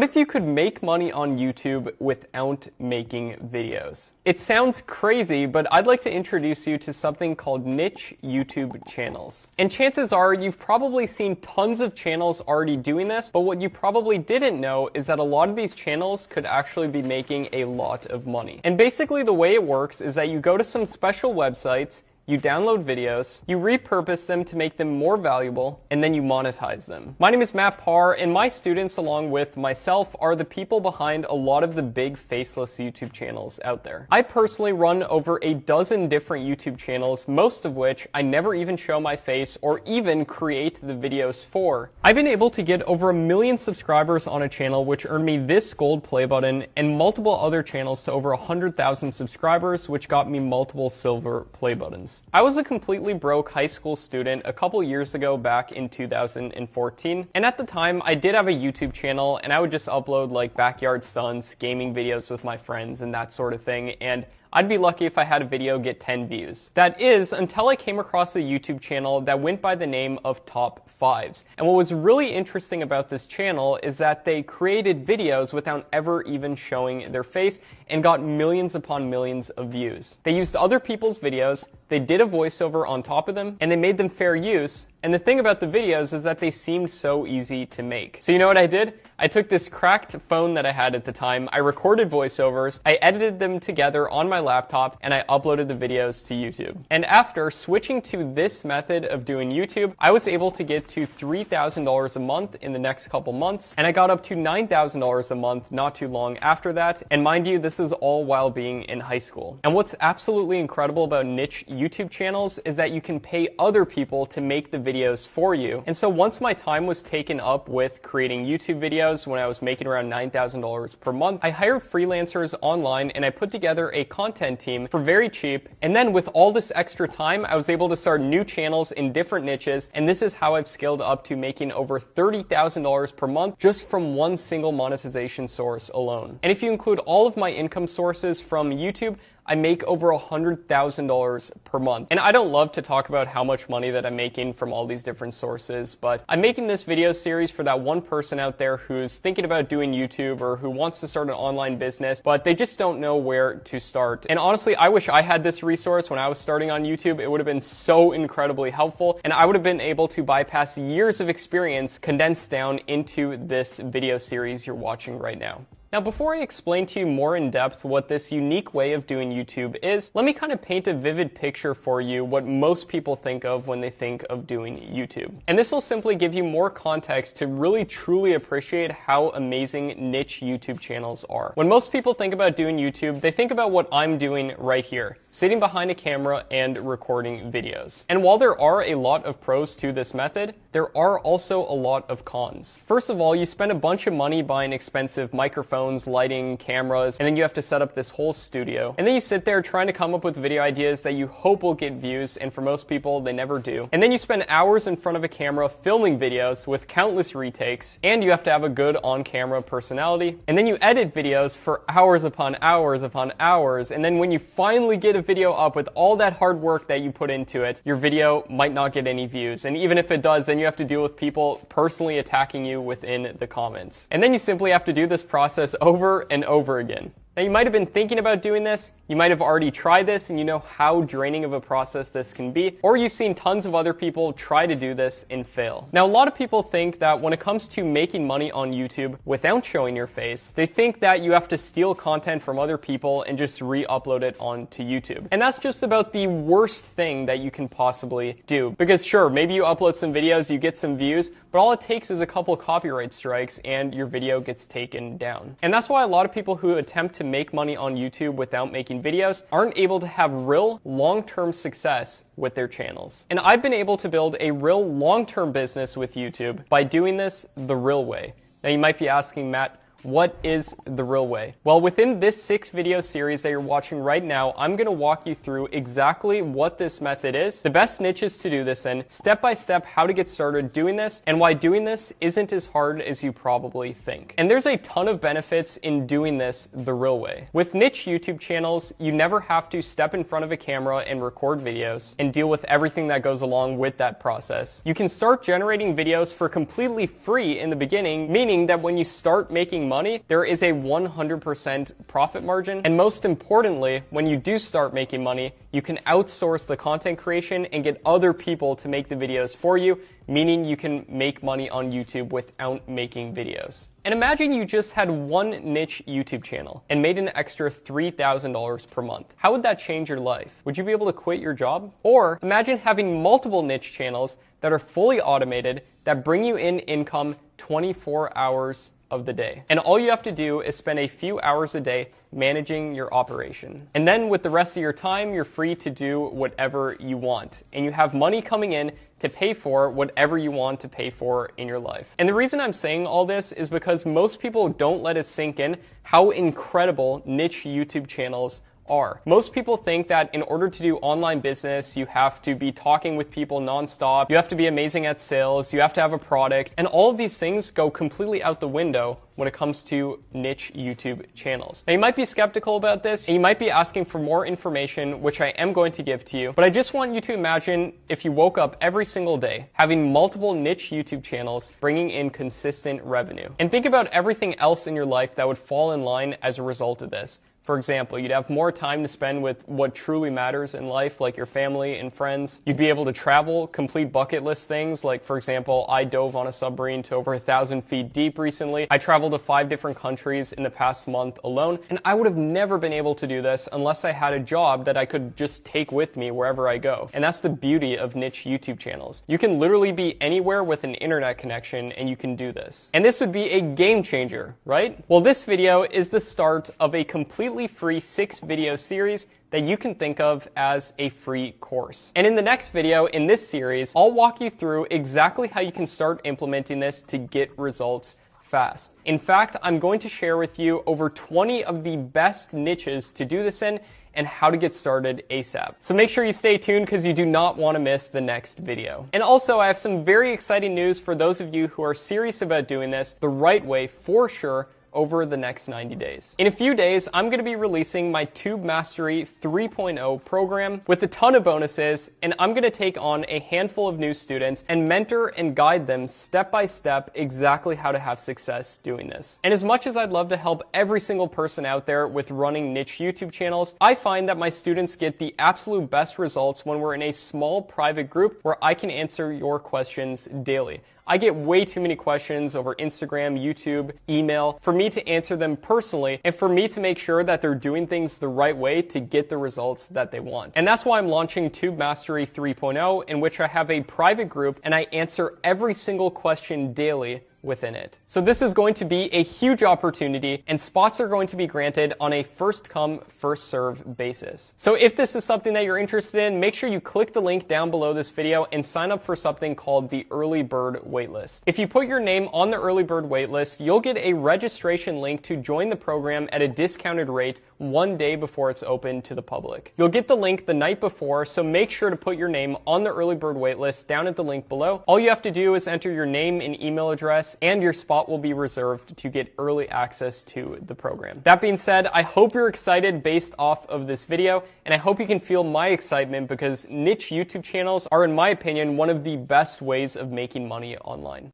What if you could make money on YouTube without making videos? It sounds crazy, but I'd like to introduce you to something called niche YouTube channels. And chances are you've probably seen tons of channels already doing this, but what you probably didn't know is that a lot of these channels could actually be making a lot of money. And basically the way it works is that you go to some special websites, you download videos, you repurpose them to make them more valuable, and then you monetize them. My name is Matt Parr, and my students, along with myself, are the people behind a lot of the big faceless YouTube channels out there. I personally run over a dozen different YouTube channels, most of which I never even show my face or even create the videos for. I've been able to get over 1 million subscribers on a channel, which earned me this gold play button, and multiple other channels to over 100,000 subscribers, which got me multiple silver play buttons. I was a completely broke high school student a couple years ago back in 2014, and at the time I did have a YouTube channel and I would just upload like backyard stunts, gaming videos with my friends and that sort of thing, and I'd be lucky if I had a video get 10 views. That is, until I came across a YouTube channel that went by the name of Top 5s. And what was really interesting about this channel is that they created videos without ever even showing their face and got millions upon millions of views. They used other people's videos, they did a voiceover on top of them, and they made them fair use. And the thing about the videos is that they seemed so easy to make. So you know what I did? I took this cracked phone that I had at the time, I recorded voiceovers, I edited them together on my laptop, and I uploaded the videos to YouTube. And after switching to this method of doing YouTube, I was able to get to $3,000 a month in the next couple months, and I got up to $9,000 a month not too long after that. And mind you, this is all while being in high school. And what's absolutely incredible about niche YouTube channels is that you can pay other people to make the videos for you. And so once my time was taken up with creating YouTube videos, when I was making around $9,000 per month, I hired freelancers online and I put together a content team for very cheap. And then with all this extra time, I was able to start new channels in different niches. And this is how I've scaled up to making over $30,000 per month just from one single monetization source alone. And if you include all of my income sources from YouTube, I make over $100,000 per month. And I don't love to talk about how much money that I'm making from all these different sources, but I'm making this video series for that one person out there who's thinking about doing YouTube or who wants to start an online business, but they just don't know where to start. And honestly, I wish I had this resource when I was starting on YouTube. It would have been so incredibly helpful, and I would have been able to bypass years of experience condensed down into this video series you're watching right now. Now, before I explain to you more in depth what this unique way of doing YouTube is, let me kind of paint a vivid picture for you what most people think of when they think of doing YouTube. And this will simply give you more context to really truly appreciate how amazing niche YouTube channels are. When most people think about doing YouTube, they think about what I'm doing right here, sitting behind a camera and recording videos. And while there are a lot of pros to this method, there are also a lot of cons. First of all, you spend a bunch of money buying expensive microphones, lighting, cameras, and then you have to set up this whole studio. And then you sit there trying to come up with video ideas that you hope will get views, and for most people, they never do. And then you spend hours in front of a camera filming videos with countless retakes, and you have to have a good on-camera personality. And then you edit videos for hours upon hours upon hours, and then when you finally get a video up with all that hard work that you put into it, your video might not get any views. And even if it does, then you have to deal with people personally attacking you within the comments. And then you simply have to do this process over and over again. Now, you might have been thinking about doing this, you might have already tried this and you know how draining of a process this can be, or you've seen tons of other people try to do this and fail. Now, a lot of people think that when it comes to making money on YouTube without showing your face, they think that you have to steal content from other people and just re-upload it onto YouTube. And that's just about the worst thing that you can possibly do. Because sure, maybe you upload some videos, you get some views, but all it takes is a couple copyright strikes and your video gets taken down. And that's why a lot of people who attempt to make money on YouTube without making videos aren't able to have real long-term success with their channels. And I've been able to build a real long-term business with YouTube by doing this the real way. Now you might be asking, Matt, what is the real way? Well, within this 6 video series that you're watching right now, I'm going to walk you through exactly what this method is, the best niches to do this in, step by step how to get started doing this, and why doing this isn't as hard as you probably think. And there's a ton of benefits in doing this the real way. With niche YouTube channels, you never have to step in front of a camera and record videos and deal with everything that goes along with that process. You can start generating videos for completely free in the beginning, meaning that when you start making money, there is a 100% profit margin. And most importantly, when you do start making money, you can outsource the content creation and get other people to make the videos for you, meaning you can make money on YouTube without making videos. And imagine you just had one niche YouTube channel and made an extra $3,000 per month. How would that change your life? Would you be able to quit your job? Or imagine having multiple niche channels that are fully automated that bring you in income 24 hours of the day. And all you have to do is spend a few hours a day managing your operation. And then with the rest of your time, you're free to do whatever you want. And you have money coming in to pay for whatever you want to pay for in your life. And the reason I'm saying all this is because most people don't let it sink in how incredible niche YouTube channels are. Most people think that in order to do online business, you have to be talking with people nonstop, you have to be amazing at sales, you have to have a product, and all of these things go completely out the window when it comes to niche YouTube channels. Now you might be skeptical about this, and you might be asking for more information, which I am going to give to you, but I just want you to imagine if you woke up every single day having multiple niche YouTube channels bringing in consistent revenue. And think about everything else in your life that would fall in line as a result of this. For example, you'd have more time to spend with what truly matters in life, like your family and friends. You'd be able to travel, complete bucket list things, like for example, I dove on a submarine to over 1,000 feet deep recently. I traveled to 5 different countries in the past month alone, and I would have never been able to do this unless I had a job that I could just take with me wherever I go. And that's the beauty of niche YouTube channels. You can literally be anywhere with an internet connection and you can do this. And this would be a game changer, right? Well, this video is the start of a completely free 6-video series that you can think of as a free course. And in the next video in this series, I'll walk you through exactly how you can start implementing this to get results fast. In fact, I'm going to share with you over 20 of the best niches to do this in and how to get started ASAP. So make sure you stay tuned because you do not want to miss the next video. And also, I have some very exciting news for those of you who are serious about doing this the right way for sure over the next 90 days. In a few days, I'm going to be releasing my Tube Mastery 3.0 program with a ton of bonuses, and I'm going to take on a handful of new students and mentor and guide them step by step exactly how to have success doing this. And as much as I'd love to help every single person out there with running niche YouTube channels, I find that my students get the absolute best results when we're in a small private group where I can answer your questions daily. I get way too many questions over Instagram, YouTube, email, for me to answer them personally and for me to make sure that they're doing things the right way to get the results that they want. And that's why I'm launching Tube Mastery 3.0, in which I have a private group and I answer every single question daily within it. So this is going to be a huge opportunity, and spots are going to be granted on a first come, first serve basis. So if this is something that you're interested in, make sure you click the link down below this video and sign up for something called the early bird waitlist. If you put your name on the early bird waitlist, you'll get a registration link to join the program at a discounted rate 1 day before it's open to the public. You'll get the link the night before, so make sure to put your name on the early bird waitlist down at the link below. All you have to do is enter your name and email address, and your spot will be reserved to get early access to the program. That being said, I hope you're excited based off of this video, and I hope you can feel my excitement because niche YouTube channels are, in my opinion, one of the best ways of making money online.